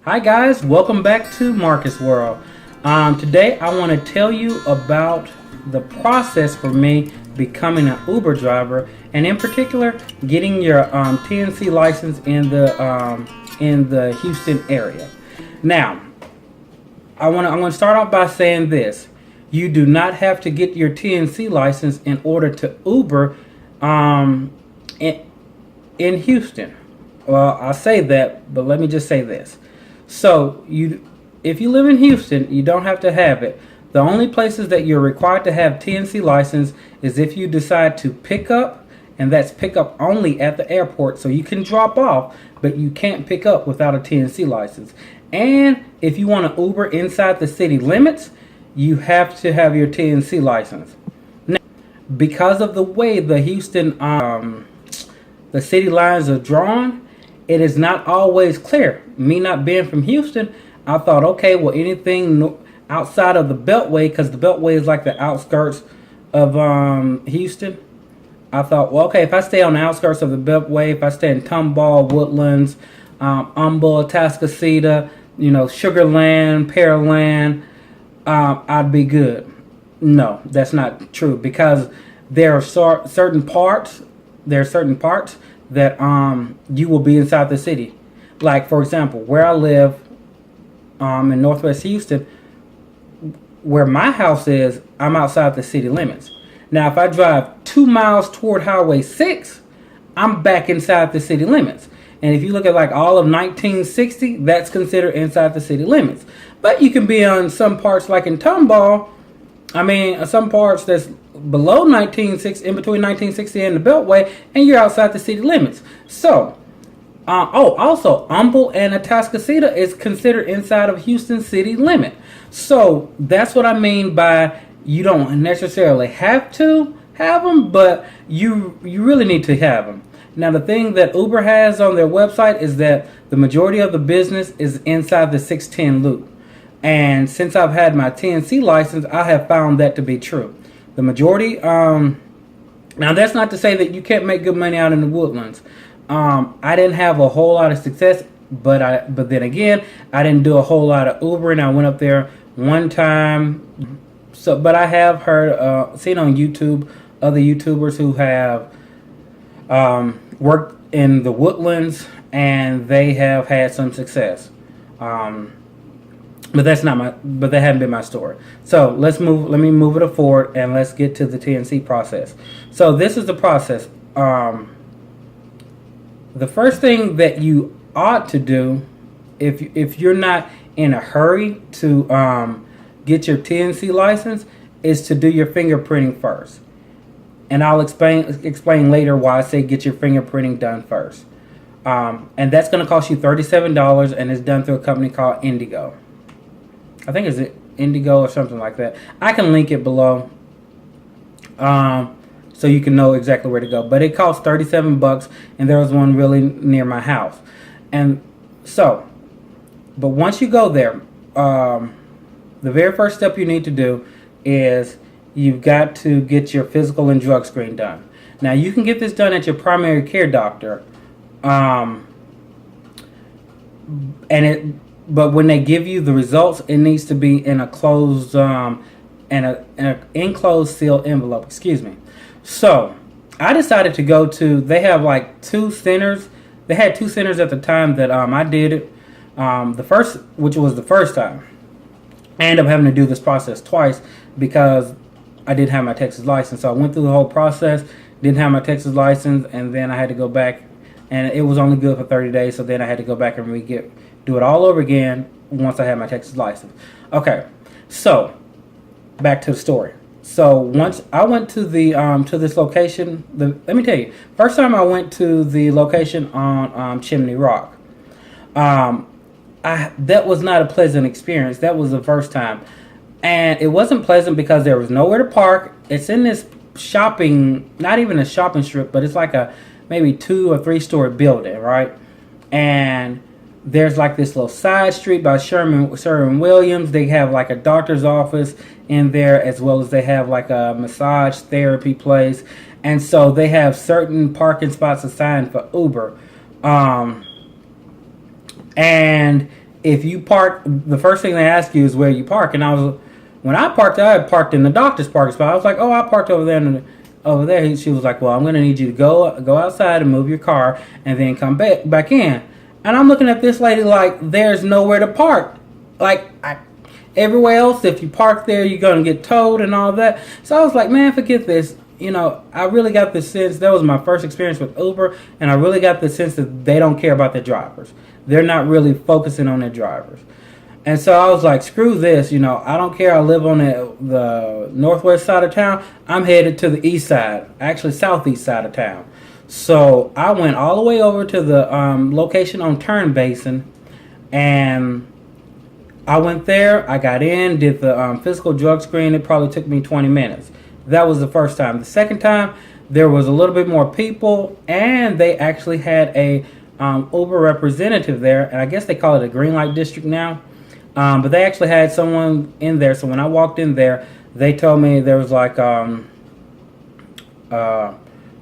Hi guys, welcome back to Marcus World. Today I want to tell you about the process for me becoming an Uber driver, and in particular getting your TNC license in the Houston area. Now, I'm going to start off by saying this: you do not have to get your TNC license in order to Uber in Houston. Well, I say that, but let me just say this. So, if you live in Houston, you don't have to have it. The only places that you're required to have TNC license is if you decide to pick up, and that's pick up only at the airport. So you can drop off, but you can't pick up without a TNC license. And if you want to Uber inside the city limits, you have to have your TNC license. Now, because of the way the Houston the city lines are drawn, it is not always clear. Me not being from Houston, I thought, okay, well, anything outside of the Beltway, because the Beltway is like the outskirts of Houston. I thought, well, okay, if I stay on the outskirts of the Beltway, if I stay in Tomball, Woodlands, Humboldt, Atascocita, Sugarland, Pearland, I'd be good. No, that's not true, because there are certain parts. There are certain parts that you will be inside the city. Like, for example, where I live in Northwest Houston, where my house is, I'm outside the city limits. Now, if I drive 2 miles toward Highway 6, I'm back inside the city limits. And if you look at like all of 1960, that's considered inside the city limits. But you can be on some parts like in Tomball, some parts that's below 1960, in between 1960 and the Beltway, and you're outside the city limits. So, also, Humboldt and Atascocita is considered inside of Houston city limit. So, that's what I mean by you don't necessarily have to have them, but you really need to have them. Now, the thing that Uber has on their website is that the majority of the business is inside the 610 loop. And since I've had my TNC license, I have found that to be true. The majority, now that's not to say that you can't make good money out in the Woodlands. I didn't have a whole lot of success, but then again, I didn't do a whole lot of Ubering. I went up there one time. So, but I have heard, seen on YouTube, other YouTubers who have worked in the Woodlands, and they have had some success. But that hadn't been my story. So let me move it forward, and let's get to the TNC process. So this is the process. The first thing that you ought to do, if you're not in a hurry to get your TNC license, is to do your fingerprinting first. And I'll explain later why I say get your fingerprinting done first. And that's going to cost you $37, and it's done through a company called Indigo. I think it's Indigo or something like that. I can link it below, so you can know exactly where to go. But it costs $37, and there was one really near my house. And so, but once you go there, the very first step you need to do is you've got to get your physical and drug screen done. Now, you can get this done at your primary care doctor, but when they give you the results, it needs to be in a closed, in an enclosed sealed envelope. Excuse me. So I decided to go to. They have like 2 centers. They had 2 centers at the time that I did it. Which was the first time, I ended up having to do this process twice because I didn't have my Texas license. So I went through the whole process, didn't have my Texas license, and then I had to go back, and it was only good for 30 days. So then I had to go back and do it all over again once I had my Texas license. Okay, so back to the story. So once I went to the to this location, let me tell you, first time I went to the location on Chimney Rock, that was not a pleasant experience. That was the first time, and it wasn't pleasant because there was nowhere to park. It's in this not even a shopping strip, but it's like a maybe 2 or 3 story building, right? And there's like this little side street by Sherman Williams. They have like a doctor's office in there, as well as they have like a massage therapy place. And so they have certain parking spots assigned for Uber. And if you park, the first thing they ask you is where you park. And when I had parked in the doctor's parking spot. I was like, oh, I parked over there. Over there, she was like, well, I'm going to need you to go outside and move your car and then come back in. And I'm looking at this lady like there's nowhere to park. Like, everywhere else, if you park there, you're going to get towed and all that. So I was like, man, forget this. I really got the sense, that was my first experience with Uber, and I really got the sense that they don't care about their drivers. They're not really focusing on their drivers. And so I was like, screw this, I don't care. I live on the northwest side of town. I'm headed to the east side, actually southeast side of town. So I went all the way over to the location on Turn Basin, and I went there. I got in, did the physical drug screen. It probably took me 20 minutes. That was the first time. The second time, there was a little bit more people, and they actually had a Uber representative there, and I guess they call it a green light district now. But they actually had someone in there. So when I walked in there, they told me there was like,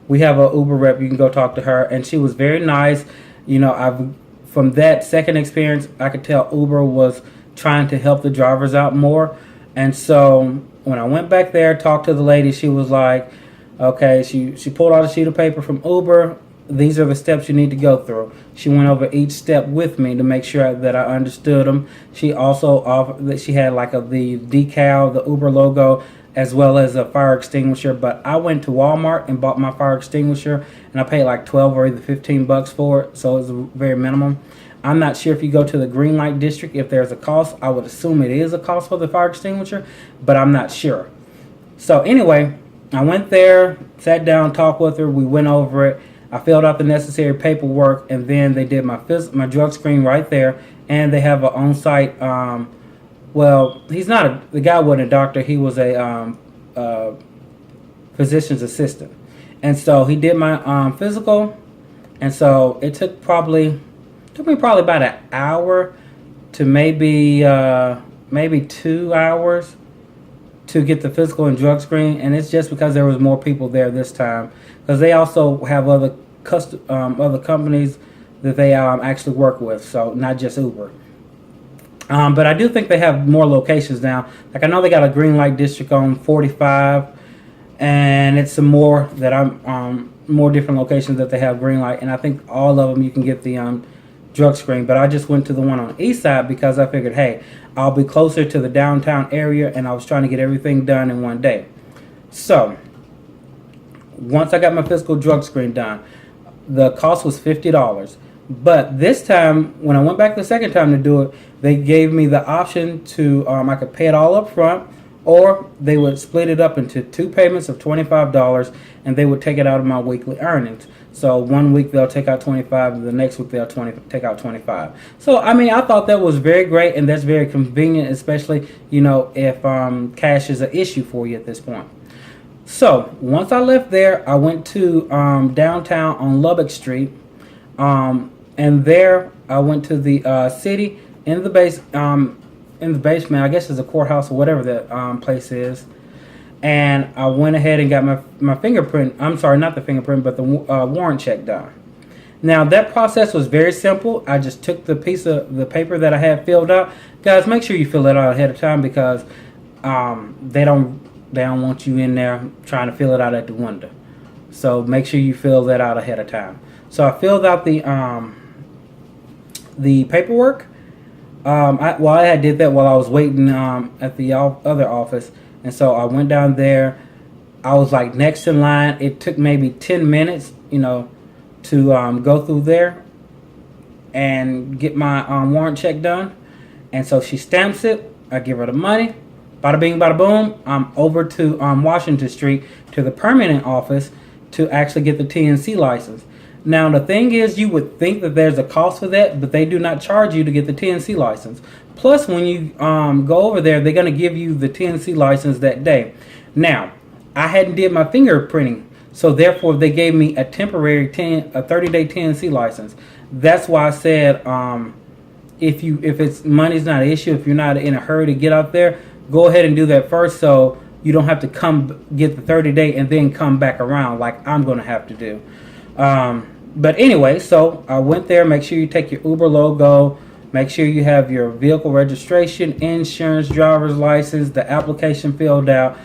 we have a Uber rep. You can go talk to her. And she was very nice. From that second experience, I could tell Uber was trying to help the drivers out more. And so when I went back there, talked to the lady, she was like, okay, she pulled out a sheet of paper from Uber. These are the steps you need to go through. She went over each step with me to make sure that I understood them. She also offered that she had like the decal, the Uber logo, as well as a fire extinguisher. But I went to Walmart and bought my fire extinguisher, and I paid like 12 or either $15 for it, so it was very minimum. I'm not sure if you go to the green light district if there's a cost. I would assume it is a cost for the fire extinguisher, but I'm not sure. So anyway, I went there, sat down, talked with her. We went over it. I filled out the necessary paperwork, and then they did my drug screen right there, and they have an on-site, he's not the guy wasn't a doctor, he was a physician's assistant. And so he did my physical, and so it took me probably about an hour to maybe 2 hours to get the physical and drug screen, and it's just because there was more people there this time, because they also have other companies that they actually work with, so not just Uber. But I do think they have more locations now. Like I know they got a green light district on 45, and it's some more that more different locations that they have green light, and I think all of them you can get the drug screen. But I just went to the one on the east side because I figured, hey, I'll be closer to the downtown area, and I was trying to get everything done in one day. So once I got my physical drug screen done, the cost was $50. But this time, when I went back the second time to do it, they gave me the option to, I could pay it all up front, or they would split it up into 2 payments of $25, and they would take it out of my weekly earnings. So one week they'll take out 25, the next week they'll take out 25. So I mean, I thought that was very great, and that's very convenient, especially if cash is an issue for you at this point. So once I left there, I went to downtown on Lubbock Street, and there I went to the city in the basement. I guess it's a courthouse or whatever that place is. And I went ahead and got my fingerprint. I'm sorry, not the fingerprint, but the warrant check done. Now that process was very simple. I just took the piece of the paper that I had filled out. Guys, make sure you fill it out ahead of time, because they don't want you in there trying to fill it out at the window. So make sure you fill that out ahead of time. So I filled out the paperwork. I did that while I was waiting at the other office. And so I went down there. I was like next in line. It took maybe 10 minutes, to go through there and get my warrant check done. And so she stamps it. I give her the money. Bada bing, bada boom. I'm over to Washington Street to the permanent office to actually get the TNC license. Now the thing is, you would think that there's a cost for that, but they do not charge you to get the TNC license. Plus, when you go over there, they're going to give you the TNC license that day. Now, I hadn't did my fingerprinting, so therefore they gave me a temporary 30-day TNC license. That's why I said, if it's money's not an issue, if you're not in a hurry to get out there, go ahead and do that first, so you don't have to come get the 30-day and then come back around like I'm going to have to do. But anyway, so I went there. Make sure you take your Uber logo, Make sure you have your vehicle registration, insurance, driver's license, the application filled out.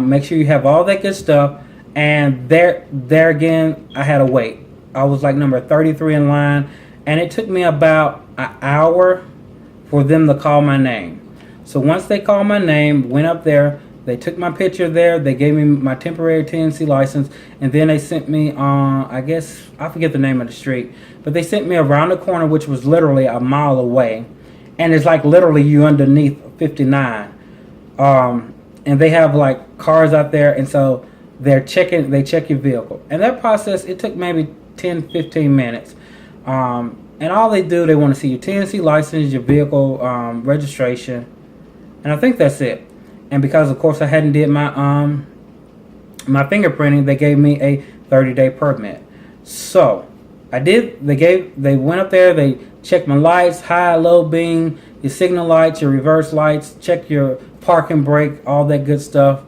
Make sure you have all that good stuff. And there again, I had to wait. I was like number 33 in line, and it took me about an hour for them to call my name. So once they called my name, went up there, they took my picture there, they gave me my temporary TNC license, and then they sent me on, I guess, I forget the name of the street, but they sent me around the corner, which was literally a mile away. And it's like literally you underneath 59. And they have like cars out there, and so they check your vehicle. And that process, it took maybe 10-15 minutes. And all they do, they want to see your TNC license, your vehicle registration, and I think that's it. And because of course I hadn't did my my fingerprinting, they gave me a 30-day permit. So I did. They went up there. They checked my lights, high, low beam, your signal lights, your reverse lights, check your parking brake, all that good stuff.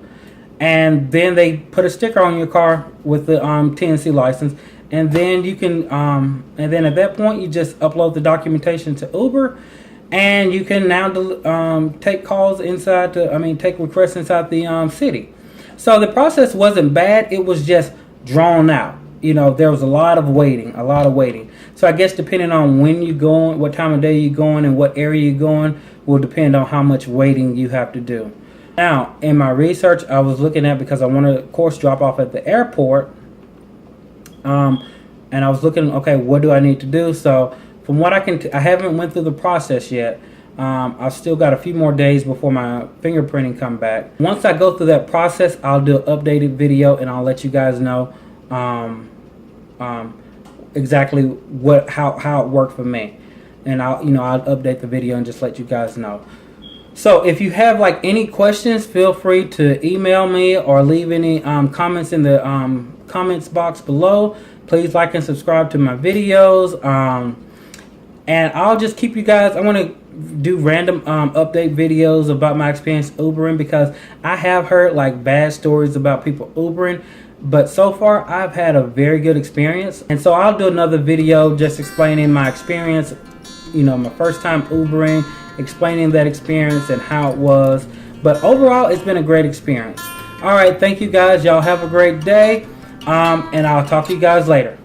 And then they put a sticker on your car with the TNC license. And then you can, and then at that point, you just upload the documentation to Uber, and you can now take calls inside take requests inside the city. So the process wasn't bad. It was just drawn out. You know, there was a lot of waiting. So I guess depending on when you're going, what time of day you're going, and what area you're going, will depend on how much waiting you have to do. Now, in my research, I was looking at, because I want to, of course, drop off at the airport. And I was looking, okay, what do I need to do? So from what I haven't went through the process yet. I've still got a few more days before my fingerprinting come back. Once I go through that process, I'll do an updated video, and I'll let you guys know exactly how it worked for me. And I'll update the video and just let you guys know. So if you have like any questions, feel free to email me or leave any comments in the comments box below. Please like and subscribe to my videos. And I'll just keep you guys, I want to do random update videos about my experience Ubering, because I have heard like bad stories about people Ubering, but so far I've had a very good experience. And so I'll do another video just explaining my experience, my first time Ubering, explaining that experience and how it was. But overall, it's been a great experience. All right, thank you guys. Y'all have a great day. And I'll talk to you guys later.